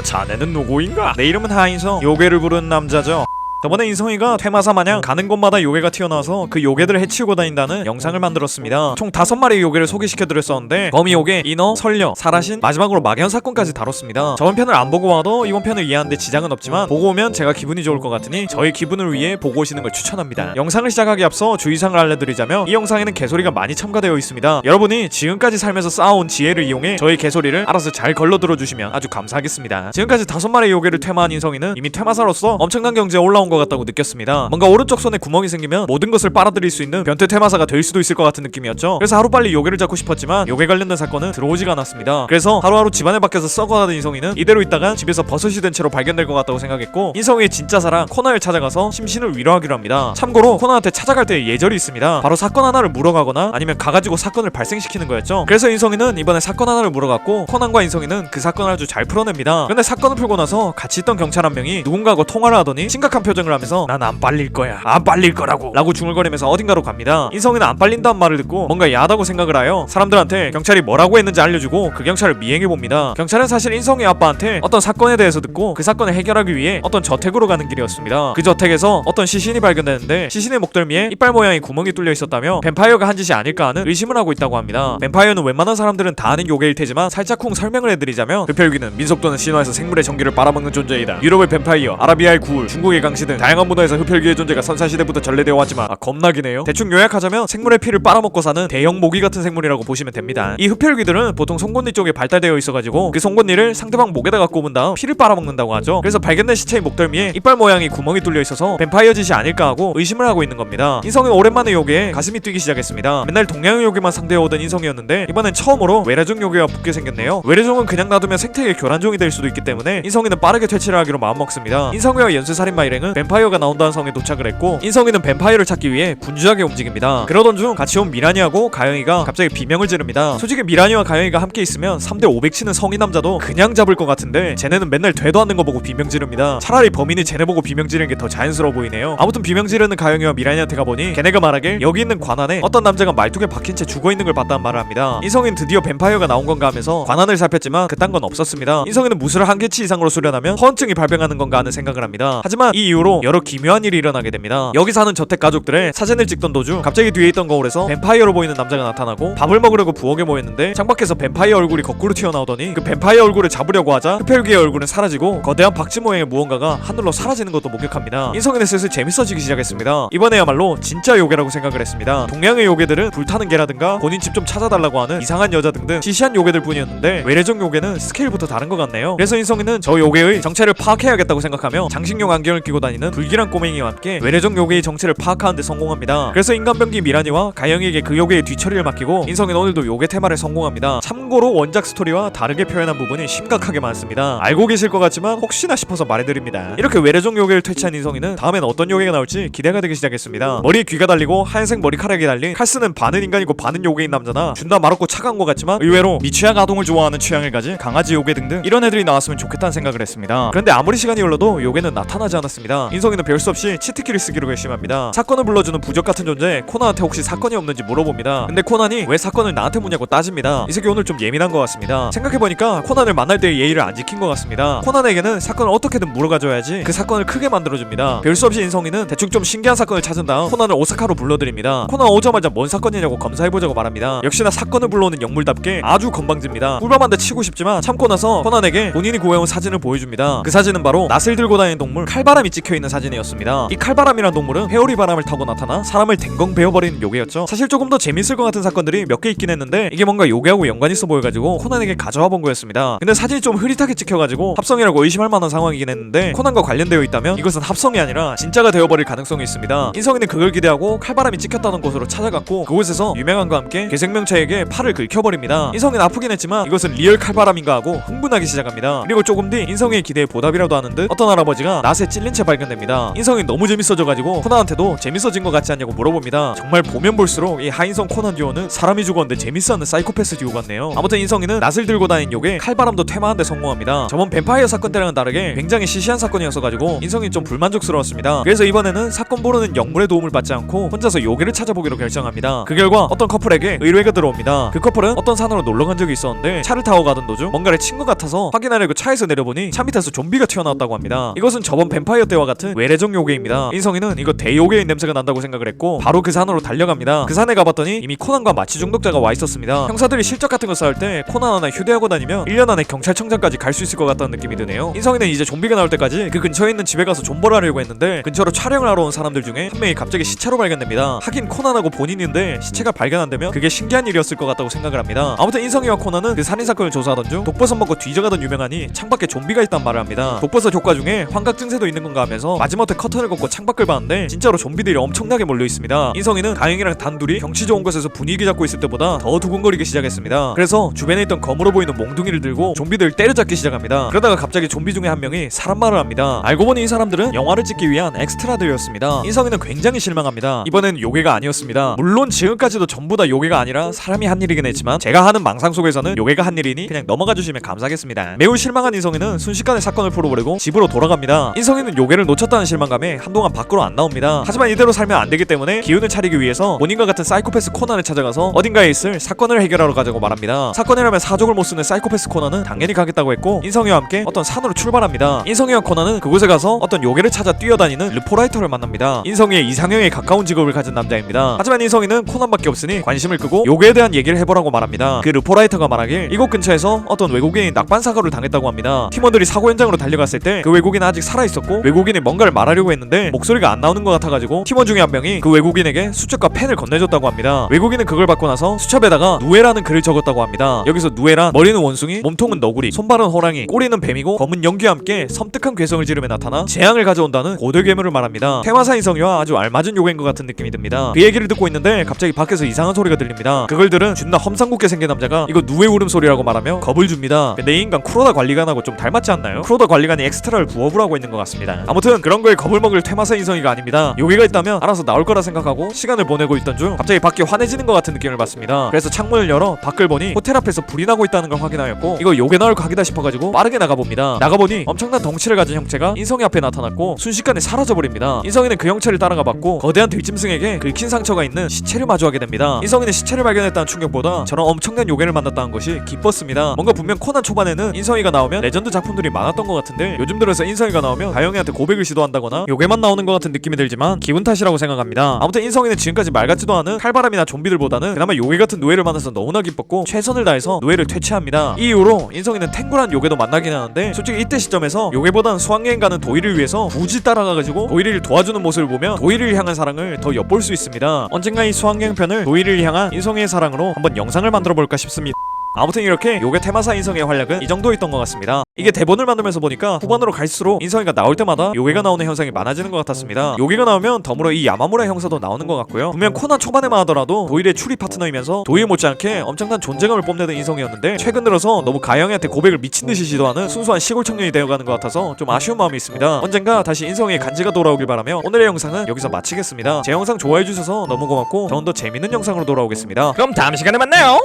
자네는 누구인가? 내 이름은 하인성, 요괴를 부르는 남자죠. 저번에 인성이가 퇴마사 마냥 가는 곳마다 요괴가 튀어나와서 그 요괴들을 해치우고 다닌다는 영상을 만들었습니다. 총 5마리의 요괴를 소개시켜드렸었는데 거미 요괴, 인어, 설녀, 사라신, 마지막으로 막연 사건까지 다뤘습니다. 저번 편을 안 보고 와도 이번 편을 이해하는데 지장은 없지만 보고 오면 제가 기분이 좋을 것 같으니 저희 기분을 위해 보고 오시는 걸 추천합니다. 영상을 시작하기 앞서 주의사항을 알려드리자면 이 영상에는 개소리가 많이 첨가되어 있습니다. 여러분이 지금까지 살면서 쌓아온 지혜를 이용해 저희 개소리를 알아서 잘 걸러 들어주시면 아주 감사하겠습니다. 지금까지 5마리의 요괴를 퇴마한 인성이는 이미 퇴마사로서 엄청난 경지에 올라온 것 같다고 느꼈습니다. 뭔가 오른쪽 손에 구멍이 생기면 모든 것을 빨아들일 수 있는 변태 퇴마사가 될 수도 있을 것 같은 느낌이었죠. 그래서 하루빨리 요괴를 잡고 싶었지만 요괴 관련된 사건은 들어오지가 않았습니다. 그래서 하루하루 집안에 밖에서 썩어가던 인성이는 이대로 있다간 집에서 버섯이 된 채로 발견될 것 같다고 생각했고 인성이의 진짜 사랑 코나를 찾아가서 심신을 위로하기로 합니다. 참고로 코나한테 찾아갈 때 예절이 있습니다. 바로 사건 하나를 물어가거나 아니면 가가지고 사건을 발생시키는 거였죠. 그래서 인성이는 이번에 사건 하나를 물어갔고 코난과 인성이는 그 사건을 아주 잘 풀어냅니다. 근데 사건을 풀고 나서 같이 있던 경찰 한 명이 누군가하고 통화를 하더니 심각한 표정을 하면서 난 안 빨릴 거야, 안 빨릴 거라고 라고 중얼거리면서 어딘가로 갑니다. 인성이는 안 빨린다는 말을 듣고 뭔가 야하다고 생각을 하여 사람들한테 경찰이 뭐라고 했는지 알려주고 그 경찰을 미행해봅니다. 경찰은 사실 인성이 아빠한테 어떤 사건에 대해서 듣고 그 사건을 해결하기 위해 어떤 저택으로 가는 길이었습니다. 그 저택에서 어떤 시신이 발견되는데 시신의 목덜미에 이빨 모양의 구멍이 뚫려 있었다며 뱀파이어가 한 짓이 아닐까 하는 의심을 하고 있다고 합니다. 뱀파이어는 웬만한 사람들은 다 아는 요괴일 테지만 살짝쿵 설명을 해드리자면 흡혈귀는 민속 또는 신화에서 생물의 전기를 빨아먹는 존재이다. 유럽의 뱀파이어, 아라비아의 구울, 중국의 강시 등 다양한 문화에서 흡혈귀의 존재가 선사시대부터 전래되어 왔지만 겁나기네요. 대충 요약하자면 생물의 피를 빨아먹고 사는 대형 모기 같은 생물이라고 보시면 됩니다. 이 흡혈귀들은 보통 송곳니 쪽에 발달되어 있어가지고 그 송곳니를 상대방 목에다가 꼽은 다음 피를 빨아먹는다고 하죠. 그래서 발견된 시체의 목덜미에 이빨 모양의 구멍이 뚫려 있어서 뱀파이어 짓이 아닐까 하고 의심을 하고 있는 겁니다. 인성이 오랜만에 요괴에 가슴이 뛰기 시작했습니다. 맨날 동양 요괴만 상대해오던 인성이었는데 이번엔 처음으로 외래종 요괴가 붙게 생겼네요. 외래종은 그냥 놔두면 생태계 교란종이 될 수도 있기 때문에 인성이는 빠르게 퇴치를 하기로 마음먹습니다. 인성이와 연쇄살인마 일행은 뱀파이어가 나온다는 성에 도착을 했고 인성이는 뱀파이어를 찾기 위해 분주하게 움직입니다. 그러던 중 같이 온 미라니하고 가영이가 갑자기 비명을 지릅니다. 솔직히 미라니와 가영이가 함께 있으면 3대 500 치는 성인 남자도 그냥 잡을 것 같은데 쟤네는 맨날 되도 않는 거 보고 비명 지릅니다. 차라리 범인이 쟤네 보고 비명 지르는 게 더 자연스러워 보이네요. 아무튼 비명 지르는 가영이와 미라니한테 가보니 걔네가 말하길 여기 있는 관안에 어떤 남자가 말뚝에 박힌 채 죽어있는 걸 봤다는 말을 합니다. 인성이는 드디어 뱀파이어가 나온 건가 하면서 관안을 살폈지만 그딴 건 없었습니다. 인성이는 무술을 한 개치 이상으로 수련하면 허언증이 발병하는 건가 하는 생각을 합니다. 하지만 이 이후로 여러 기묘한 일이 일어나게 됩니다. 여기 사는 저택 가족들의 사진을 찍던 도중 갑자기 뒤에 있던 거울에서 뱀파이어로 보이는 남자가 나타나고 밥을 먹으려고 부엌에 모였는데 창밖에서 뱀파이어 얼굴이 거꾸로 튀어나오더니 그 뱀파이어 얼굴을 잡으려고 하자 흡혈귀의 얼굴은 사라지고 거대한 박쥐 모양의 무언가가 하늘로 사라지는 것도 목격합니다. 인성이는 슬슬 재밌어지기 시작했습니다. 이번에야말로 진짜 요괴라고 생각을 했습니다. 동양의 요괴들은 불타는 개라든가 본인 집 좀 찾아달라고 하는 이상한 여자 등등 시시한 요괴들 뿐이었는데 외래종 요괴는 스케일부터 다른 것 같네요. 그래서 인성이는 저 요괴의 정체를 파악해야겠다고 생각하며 장식용 안경을 끼고 다니는 불길한 꼬맹이와 함께 외래종 요괴의 정체를 파악하는 데 성공합니다. 그래서 인간병기 미라니와 가영이에게 그 요괴의 뒤처리를 맡기고 인성이는 오늘도 요괴 테마를 성공합니다. 참고로 원작 스토리와 다르게 표현한 부분이 심각하게 많습니다. 알고 계실 것 같지만 혹시나 싶어서 말해드립니다. 이렇게 외래종 요괴를 퇴치한 인성이는 다음엔 어떤 요괴가 나올지 기대가 되기 시작했습니다. 머리에 귀가 달리고 하얀색 머리카락이 달린 칼 쓰는 반은 인간이고 반은 요괴인 남자나 준다 마렵고 차가운 것 같지만 의외로 미취학 아동을 좋아하는 취향을 가진 강아지 요괴 등등 이런 애들이 나왔으면 좋겠다는 생각을 했습니다. 그런데 아무리 시간이 흘러도 요괴는 나타나지 않았습니다. 인성이는 별 수 없이 치트키를 쓰기로 결심합니다. 사건을 불러주는 부적 같은 존재 코난한테 혹시 사건이 없는지 물어봅니다. 근데 코난이 왜 사건을 나한테 묻냐고 따집니다. 이 새끼 오늘 좀 예민한 것 같습니다. 생각해보니까 코난을 만날 때의 예의를 안 지킨 것 같습니다. 코난에게는 사건을 어떻게든 물어가줘야지 그 사건을 크게 만들어줍니다. 별 수 없이 인성이는 대충 좀 신기한 사건을 찾은 다음 코난을 오사카로 불러드립니다. 코난 오자마자 뭔 사건이냐고 검사해보자고 말합니다. 역시나 사건을 불러오는 영물답게 아주 건방집니다. 꿀밤한테 치고 싶지만 참고 나서 코난에게 본인이 구해온 사진을 보여줍니다. 그 사진은 바로 낫을 들고 다니는 동물 칼바람이 찍혀있는 사진이었습니다. 이 칼바람이란 동물은 회오리 바람을 타고 나타나 사람을 댕공 베어버리는 요괴였죠. 사실 조금 더 재밌을 것 같은 사건들이 몇 개 있긴 했는데 이게 뭔가 요괴하고 연관 있어 보여가지고 코난에게 가져와 본 거였습니다. 근데 사진이 좀 흐릿하게 찍혀가지고 합성이라고 의심할 만한 상황이긴 했는데 코난과 관련되어 있다면 이것은 합성이 아니라 진짜가 되어버릴 가능성이 있습니다. 인성이는 그걸 기대하고 칼바람이 찍혔다는 곳으로 찾아갔고 그곳에서 유명한과 함께 괴생명체에게 팔을 긁혀버립니다. 인성이는 아프긴 했지만 이것은 리얼 칼바람인가 하고 흥분하기 시작합니다. 그리고 조금 뒤 인성이의 기대에 보답이라도 하는 듯 어떤 할아버지가 낫에 찔린 채 발견 발견됩니다. 인성이 너무 재밌어져가지고 코난한테도 재밌어진 것 같지 않냐고 물어봅니다. 정말 보면 볼수록 이 하인성 코난 듀오는 사람이 죽었는데 재밌어하는 사이코패스 듀오 같네요. 아무튼 인성이는 낫을 들고 다닌 욕에 칼바람도 퇴마한데 성공합니다. 저번 뱀파이어 사건 때랑은 다르게 굉장히 시시한 사건이었어가지고 인성이 좀 불만족스러웠습니다. 그래서 이번에는 사건 보르는 영물의 도움을 받지 않고 혼자서 요괴를 찾아보기로 결정합니다. 그 결과 어떤 커플에게 의뢰가 들어옵니다. 그 커플은 어떤 산으로 놀러간 적이 있었는데 차를 타고 가던 도중 뭔가를 친 것 같아서 확인하려고 차에서 내려보니 차 밑에서 좀비가 튀어나왔다고 합니다. 이것은 저번 뱀파이어 때와 같은 외래종 요괴입니다. 인성이는 이거 대요괴의 냄새가 난다고 생각을 했고 바로 그 산으로 달려갑니다. 그 산에 가봤더니 이미 코난과 마취 중독자가 와 있었습니다. 형사들이 실적 같은 거 쌓을 때 코난 하나 휴대하고 다니면 1년 안에 경찰청장까지 갈 수 있을 것 같다는 느낌이 드네요. 인성이는 이제 좀비가 나올 때까지 그 근처에 있는 집에 가서 존버를 하려고 했는데 근처로 촬영을 하러 온 사람들 중에 한 명이 갑자기 시체로 발견됩니다. 하긴 코난하고 본인인데 시체가 발견한다면 그게 신기한 일이었을 것 같다고 생각을 합니다. 아무튼 인성이와 코난은 그 살인사건을 조사하던 중 독버섯 먹고 뒤져가던 유명한이 창밖에 좀비가 있단 말을 합니다. 독버섯 효과 중에 환각 증세도 있는 건가 하면서 마지못해 커튼을 걷고 창밖을 봤는데 진짜로 좀비들이 엄청나게 몰려 있습니다. 인성이는 가영이랑 단둘이 경치 좋은 곳에서 분위기 잡고 있을 때보다 더 두근거리기 시작했습니다. 그래서 주변에 있던 검으로 보이는 몽둥이를 들고 좀비들 때려잡기 시작합니다. 그러다가 갑자기 좀비 중에 한 명이 사람 말을 합니다. 알고 보니 이 사람들은 영화를 찍기 위한 엑스트라들이었습니다. 인성이는 굉장히 실망합니다. 이번엔 요괴가 아니었습니다. 물론 지금까지도 전부 다 요괴가 아니라 사람이 한 일이긴 했지만 제가 하는 망상 속에서는 요괴가 한 일이니 그냥 넘어가 주시면 감사하겠습니다. 매우 실망한 인성이는 순식간에 사건을 풀어버리고 집으로 돌아갑니다. 인성이는 요괴를 놓쳤다는 실망감에 한동안 밖으로 안 나옵니다. 하지만 이대로 살면 안 되기 때문에 기운을 차리기 위해서 본인과 같은 사이코패스 코난을 찾아가서 어딘가에 있을 사건을 해결하러 가자고 말합니다. 사건이라면 사족을 못 쓰는 사이코패스 코난은 당연히 가겠다고 했고 인성이와 함께 어떤 산으로 출발합니다. 인성이와 코난은 그곳에 가서 어떤 요괴를 찾아 뛰어다니는 르포라이터를 만납니다. 인성이의 이상형에 가까운 직업을 가진 남자입니다. 하지만 인성이는 코난밖에 없으니 관심을 끄고 요괴에 대한 얘기를 해보라고 말합니다. 그 르포라이터가 말하길 이곳 근처에서 어떤 외국인이 낙반 사고를 당했다고 합니다. 팀원들이 사고 현장으로 달려갔을 때 그 외국인은 아직 살아있었고 외국인이 뭔가를 말하려고 했는데 목소리가 안 나오는 것 같아가지고 팀원 중에 한 명이 그 외국인에게 수첩과 펜을 건네줬다고 합니다. 외국인은 그걸 받고 나서 수첩에다가 누에라는 글을 적었다고 합니다. 여기서 누에란 머리는 원숭이, 몸통은 너구리, 손발은 호랑이, 꼬리는 뱀이고 검은 연기와 함께 섬뜩한 괴성을 지르며 나타나 재앙을 가져온다는 고대 괴물을 말합니다. 테마사 인성이와 아주 알맞은 요괴인 것 같은 느낌이 듭니다. 그 얘기를 듣고 있는데 갑자기 밖에서 이상한 소리가 들립니다. 그걸 들은 존나 험상궂게 생긴 남자가 이거 누에 울음소리라고 말하며 겁을 줍니다. 근데 이 인간 쿠로다 관리관하고 좀 닮았지 않나요? 쿠로다 관리관이 엑스트라를 부업을 하고 있는 것 같습니다. 아무튼 그런 거에 겁을 먹을 테마사 인성이가 아닙니다. 요괴가 있다면 알아서 나올 거라 생각하고 시간을 보내고 있던 중 갑자기 밖이 환해지는 것 같은 느낌을 받습니다. 그래서 창문을 열어 밖을 보니 호텔 앞에서 불이 나고 있다는 걸 확인하였고 이거 요괴 나올 각이다 싶어가지고 빠르게 나가봅니다. 나가보니 엄청난 덩치를 가진 형체가 인성이 앞에 나타났고 순식간에 사라져버립니다. 인성이는 그 형체를 따라가봤고 거대한 들짐승에게 긁힌 상처가 있는 시체를 마주하게 됩니다. 인성이는 시체를 발견했다는 충격보다 저런 엄청난 요괴를 만났다는 것이 기뻤습니다. 뭔가 분명 코난 초반에는 인성이가 나오면 레전드 작품들이 많았던 것 같은데 요즘 들어서 인성이가 나오면 가영이한테 고백을 시도한다거나 요괴만 나오는 것 같은 느낌이 들지만 기분 탓이라고 생각합니다. 아무튼 인성이는 지금까지 말 같지도 않은 칼바람이나 좀비들보다는 그나마 요괴 같은 노예를 만나서 너무나 기뻤고 최선을 다해서 노예를 퇴치합니다. 이 이후로 인성이는 탱굴한 요괴도 만나긴 하는데 솔직히 이때 시점에서 요괴보다는 수학여행 가는 도일을 위해서 굳이 따라가가지고 도일이를 도와주는 모습을 보면 도일이를 향한 사랑을 더 엿볼 수 있습니다. 언젠가 이 수학여행 편을 도일이를 향한 인성이의 사랑으로 한번 영상을 만들어볼까 싶습니다. 아무튼 이렇게 요괴 테마사 인성의 활약은 이 정도였던 것 같습니다. 이게 대본을 만들면서 보니까 후반으로 갈수록 인성이가 나올 때마다 요괴가 나오는 현상이 많아지는 것 같았습니다. 요괴가 나오면 더불어 이 야마무라 형사도 나오는 것 같고요. 분명 코난 초반에만 하더라도 도일의 추리 파트너이면서 도일 못지않게 엄청난 존재감을 뽐내던 인성이었는데 최근 들어서 너무 가영이한테 고백을 미친듯이 시도하는 순수한 시골 청년이 되어가는 것 같아서 좀 아쉬운 마음이 있습니다. 언젠가 다시 인성의 간지가 돌아오길 바라며 오늘의 영상은 여기서 마치겠습니다. 제 영상 좋아해주셔서 너무 고맙고 더 재밌는 영상으로 돌아오겠습니다. 그럼 다음 시간에 만나요.